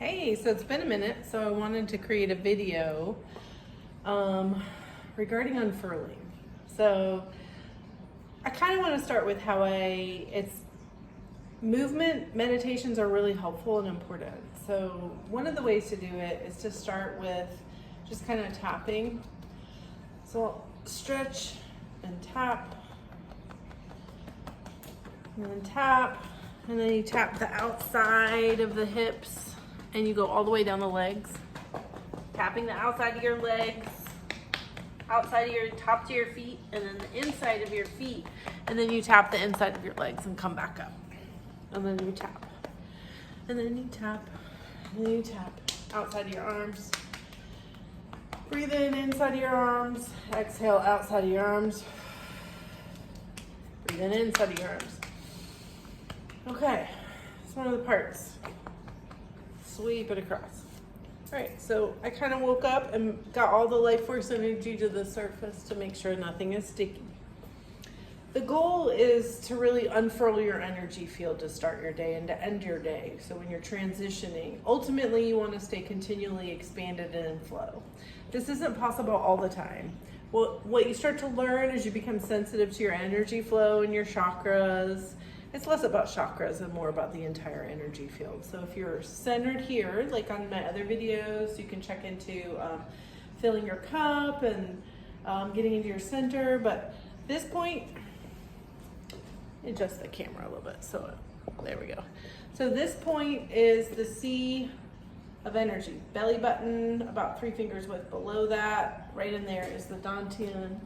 Hey, so it's been a minute, so I wanted to create a video regarding unfurling. So I kind of want to start with how movement meditations are really helpful and important. So one of the ways to do it is to start with just kind of tapping. So I'll stretch and tap, and then tap, and then you tap the outside of the hips and you go all the way down the legs, tapping the outside of your legs, outside of your top to your feet, and then the inside of your feet, and then you tap the inside of your legs and come back up, and then you tap, and then you tap, and then you tap outside of your arms. Breathe in inside of your arms, exhale outside of your arms, breathe in inside of your arms. Okay, it's one of the parts. Sweep it across. All right, so I kind of woke up and got all the life force energy to the surface to make sure nothing is sticky. The goal is to really unfurl your energy field to start your day and to end your day. So when you're transitioning, ultimately you want to stay continually expanded and in flow. This isn't possible all the time. Well, what you start to learn as you become sensitive to your energy flow and your chakras, it's less about chakras and more about the entire energy field. So if you're centered here, like on my other videos, you can check into filling your cup and getting into your center. But this point, adjust the camera a little bit. So there we go. So this point is the C of energy. Belly button, about 3 fingers width below that. Right in there is the Dan Tien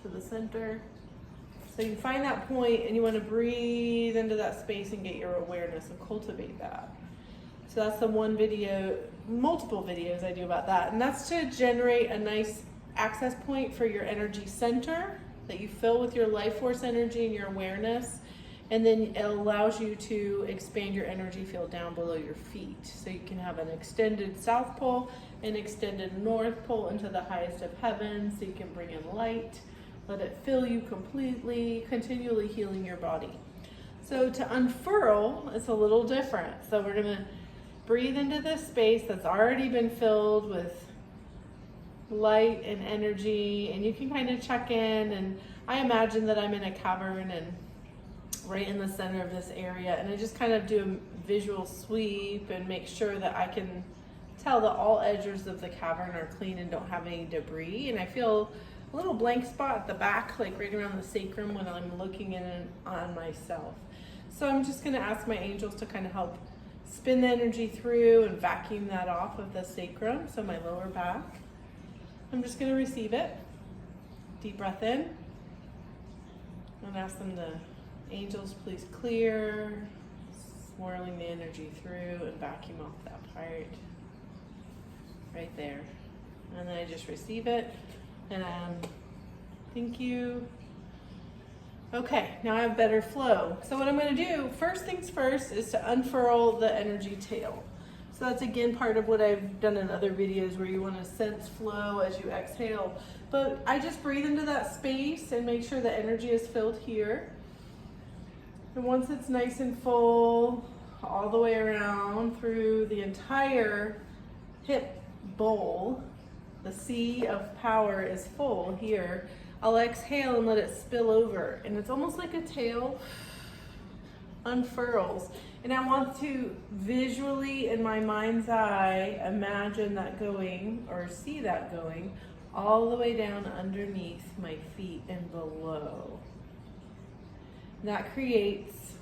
to the center. So you find that point and you want to breathe into that space and get your awareness and cultivate that. So that's the one video, multiple videos I do about that. And that's to generate a nice access point for your energy center that you fill with your life force energy and your awareness. And then it allows you to expand your energy field down below your feet. So you can have an extended south pole, an extended north pole into the highest of heaven. So you can bring in light. Let it fill you completely, continually healing your body. So to unfurl, it's a little different. So we're gonna breathe into this space that's already been filled with light and energy, and you can kind of check in, and I imagine that I'm in a cavern and right in the center of this area, and I just kind of do a visual sweep and make sure that I can tell that all edges of the cavern are clean and don't have any debris, and I feel a little blank spot at the back, like right around the sacrum when I'm looking in on myself. So I'm just gonna ask my angels to kind of help spin the energy through and vacuum that off of the sacrum, so my lower back. I'm just gonna receive it. Deep breath in. And ask them to, angels, please clear, swirling the energy through and vacuum off that part. Right there. And then I just receive it. And thank you. Okay, now I have better flow. So what I'm going to do, first things first, is to unfurl the energy tail. So that's again part of what I've done in other videos where you want to sense flow as you exhale. But I just breathe into that space and make sure the energy is filled here. And once it's nice and full, all the way around through the entire hip bowl, the sea of power is full here. I'll exhale and let it spill over. And it's almost like a tail unfurls. And I want to visually, in my mind's eye, imagine that going, or see that going, all the way down underneath my feet and below. That creates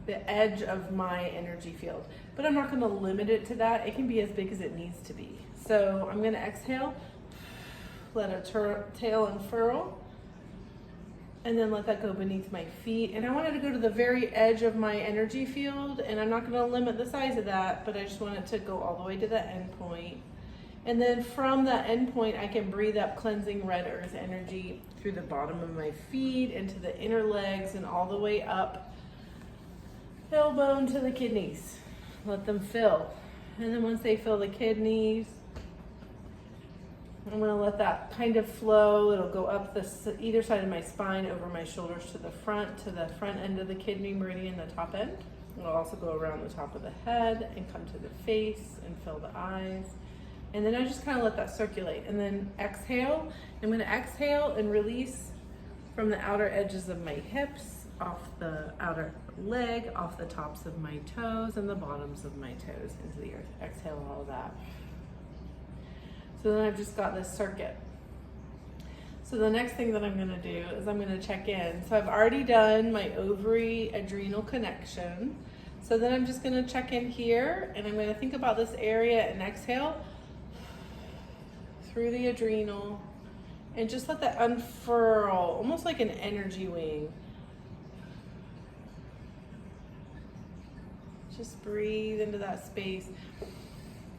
the edge of my energy field. But I'm not going to limit it to that. It can be as big as it needs to be. So I'm going to exhale, let a tail unfurl, and then let that go beneath my feet. And I want it to go to the very edge of my energy field, and I'm not going to limit the size of that, but I just want it to go all the way to the end point. And then from that end point, I can breathe up cleansing red earth energy through the bottom of my feet, into the inner legs, and all the way up, tailbone to the kidneys. Let them fill. And then once they fill the kidneys, I'm going to let that kind of flow. It'll go up either side of my spine, over my shoulders to the front end of the kidney meridian, the top end. We'll also go around the top of the head and come to the face and fill the eyes. And then I just kind of let that circulate. And then exhale. I'm going to exhale and release from the outer edges of my hips, off the outer leg, off the tops of my toes and the bottoms of my toes into the earth. Exhale all of that. So then I've just got this circuit. So the next thing that I'm going to do is I'm going to check in. So I've already done my ovary adrenal connection. So then I'm just going to check in here, and I'm going to think about this area and exhale through the adrenal and just let that unfurl, almost like an energy wing. Just breathe into that space.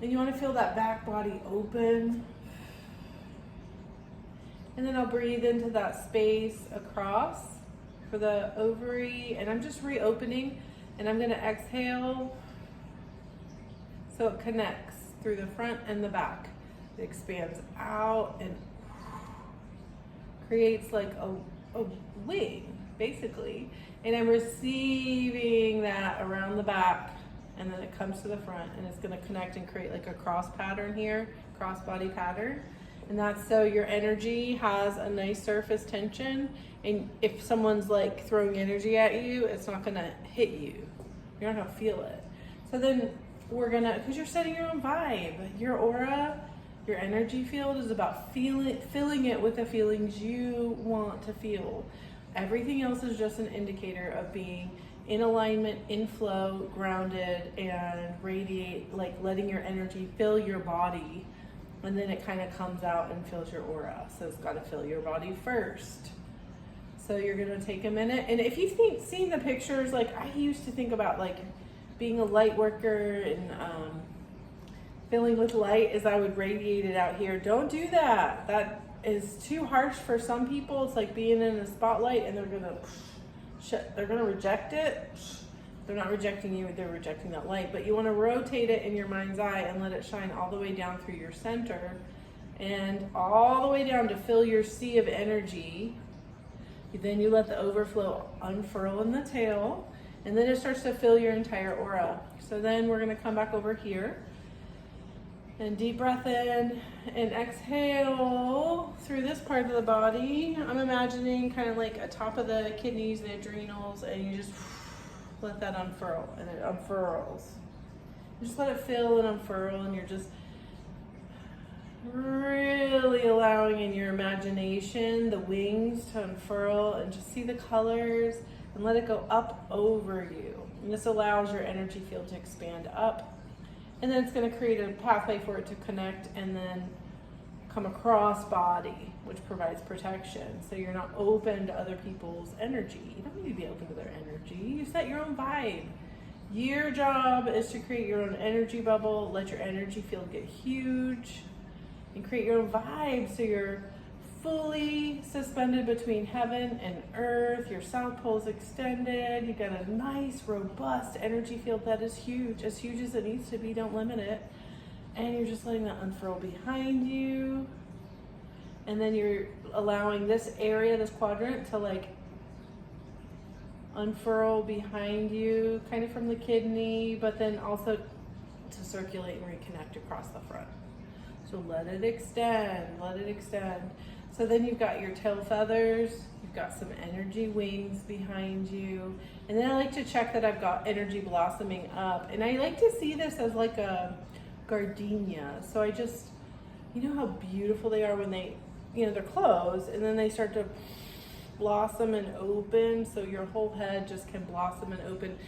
And you want to feel that back body open. And then I'll breathe into that space across for the ovary, and I'm just reopening, and I'm going to exhale so it connects through the front and the back. It expands out and creates like a wing, basically. And I'm receiving that around the back, and then it comes to the front, and it's going to connect and create like a cross pattern here, cross body pattern. And that's so your energy has a nice surface tension, and if someone's like throwing energy at you, it's not going to hit you. You're not going to feel it. So then we're going to, because you're setting your own vibe, your aura, your energy field is about filling it with the feelings you want to feel. Everything else is just an indicator of being in alignment, in flow, grounded, and radiate, like letting your energy fill your body. And then it kind of comes out and fills your aura. So it's got to fill your body first. So you're going to take a minute. And if you've seen the pictures, like I used to think about like being a light worker and filling with light as I would radiate it out here. Don't do that. That is too harsh for some people. It's like being in a spotlight and they're going to reject it. They're not rejecting you, they're rejecting that light. But you want to rotate it in your mind's eye and let it shine all the way down through your center and all the way down to fill your sea of energy. Then you let the overflow unfurl in the tail, and then it starts to fill your entire aura. So then we're going to come back over here and deep breath in and exhale through this part of the body. I'm imagining kind of like a top of the kidneys and adrenals, and you just let that unfurl, and it unfurls. You just let it fill and unfurl, and you're just really allowing in your imagination the wings to unfurl, and just see the colors and let it go up over you. And this allows your energy field to expand up, and then it's going to create a pathway for it to connect and then come across body, which provides protection. So you're not open to other people's energy. You don't need to be open to their energy. You set your own vibe. Your job is to create your own energy bubble, let your energy field get huge, and create your own vibe so you're fully suspended between heaven and earth. Your south pole's extended. You got a nice, robust energy field that is huge as it needs to be. Don't limit it. And you're just letting that unfurl behind you. And then you're allowing this area, this quadrant, to like unfurl behind you, kind of from the kidney, but then also to circulate and reconnect across the front. So let it extend, let it extend. So then you've got your tail feathers, you've got some energy wings behind you. And then I like to check that I've got energy blossoming up. And I like to see this as like a gardenia. So I just, you know how beautiful they are when they, they're closed and then they start to blossom and open. So your whole head just can blossom and open,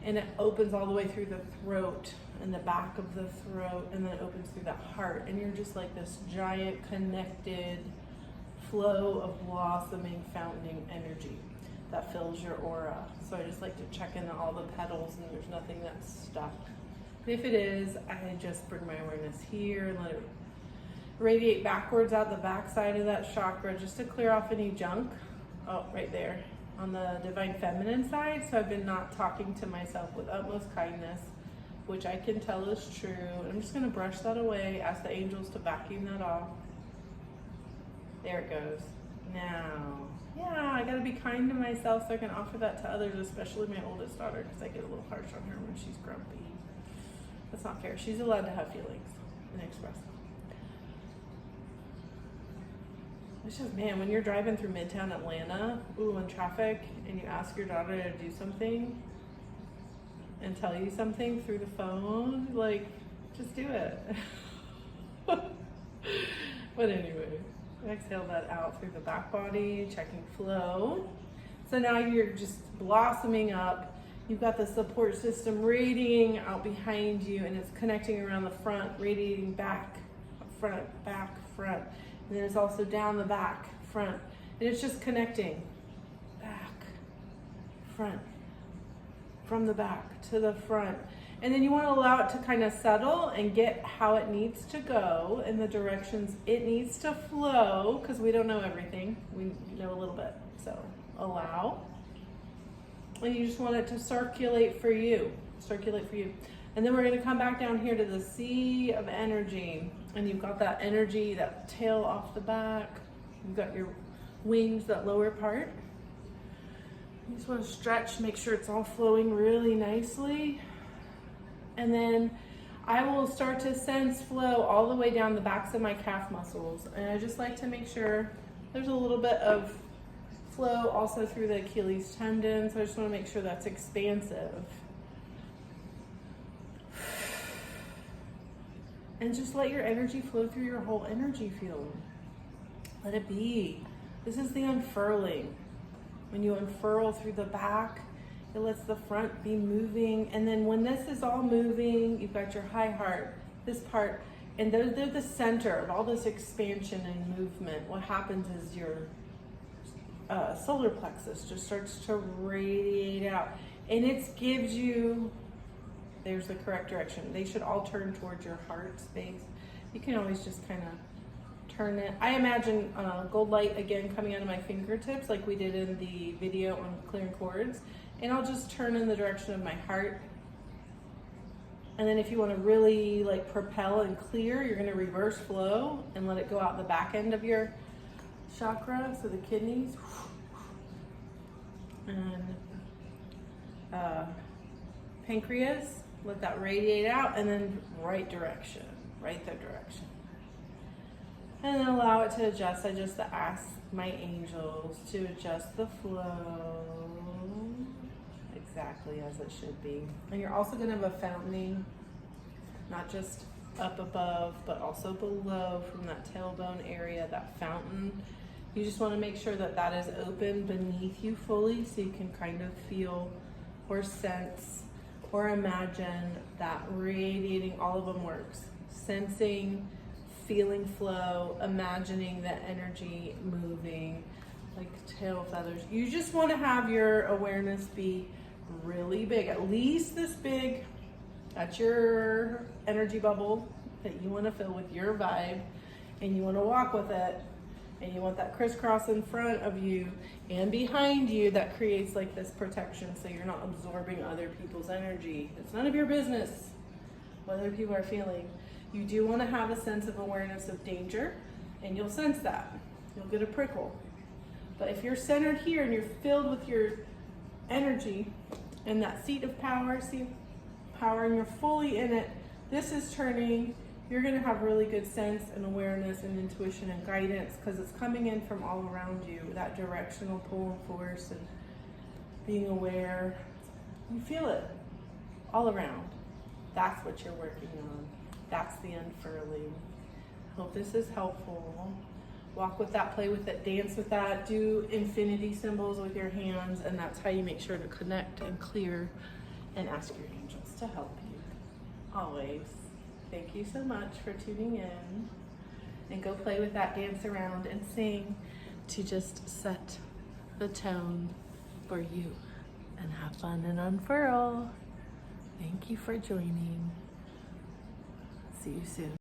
and it opens all the way through the throat and the back of the throat, and then it opens through the heart. And you're just like this giant connected flow of blossoming, fountaining energy that fills your aura. So I just like to check in all the petals and there's nothing that's stuck. If it is, I just bring my awareness here and let it radiate backwards out the back side of that chakra just to clear off any junk. Oh, right there on the divine feminine side. So I've been not talking to myself with utmost kindness, which I can tell is true. I'm just going to brush that away, ask the angels to vacuum that off. There it goes. Now, Yeah, I gotta be kind to myself so I can offer that to others, especially my oldest daughter, because I get a little harsh on her when she's grumpy. That's not fair. She's allowed to have feelings and express them. It's just, man, when you're driving through Midtown Atlanta, in traffic, and you ask your daughter to do something and tell you something through the phone, like, just do it. But anyway, exhale that out through the back body, checking flow. So now you're just blossoming up. You've got the support system radiating out behind you, and it's connecting around the front, radiating back, front, back, front. And then it's also down the back, front. And it's just connecting back, front, from the back to the front. And then you want to allow it to kind of settle and get how it needs to go in the directions it needs to flow, because we don't know everything. We know a little bit. So allow. And you just want it to circulate for you. Circulate for you. And then we're going to come back down here to the sea of energy. And you've got that energy, that tail off the back. You've got your wings, that lower part. You just want to stretch, make sure it's all flowing really nicely. And then I will start to sense flow all the way down the backs of my calf muscles. And I just like to make sure there's a little bit of flow also through the Achilles tendon. So I just want to make sure that's expansive. And just let your energy flow through your whole energy field. Let it be. This is the unfurling. When you unfurl through the back, it lets the front be moving. And then when this is all moving, you've got your high heart, this part, and they're the center of all this expansion and movement. What happens is your solar plexus just starts to radiate out. And it gives you, there's the correct direction. They should all turn towards your heart space. You can always just kind of turn it. I imagine gold light again coming out of my fingertips like we did in the video on clearing cords. And I'll just turn in the direction of my heart. And then if you want to really like propel and clear, you're going to reverse flow and let it go out the back end of your chakra, so the kidneys. And pancreas, let that radiate out, and then right direction, right the direction. And then allow it to adjust. I just ask my angels to adjust the flow exactly as it should be. And you're also going to have a fountaining, not just up above, but also below from that tailbone area, that fountain. You just want to make sure that that is open beneath you fully so you can kind of feel or sense or imagine that radiating. All of them works. Sensing, feeling flow, imagining the energy moving like tail feathers. You just want to have your awareness be really big, at least this big. That's your energy bubble that you want to fill with your vibe, and you want to walk with it, and you want that crisscross in front of you and behind you that creates like this protection so you're not absorbing other people's energy. It's none of your business what other people are feeling. You do want to have a sense of awareness of danger, and you'll sense that. You'll get a prickle. But if you're centered here and you're filled with your energy and that seat of power, and you're fully in it, this is turning. You're going to have really good sense and awareness and intuition and guidance because it's coming in from all around you, that directional pull and force and being aware. You feel it all around. That's what you're working on. That's the unfurling. Hope this is helpful. Walk with that, play with it, dance with that, do infinity symbols with your hands, and that's how you make sure to connect and clear and ask your angels to help you. Always. Thank you so much for tuning in, and go play with that, dance around and sing to just set the tone for you and have fun and unfurl. Thank you for joining. See you soon.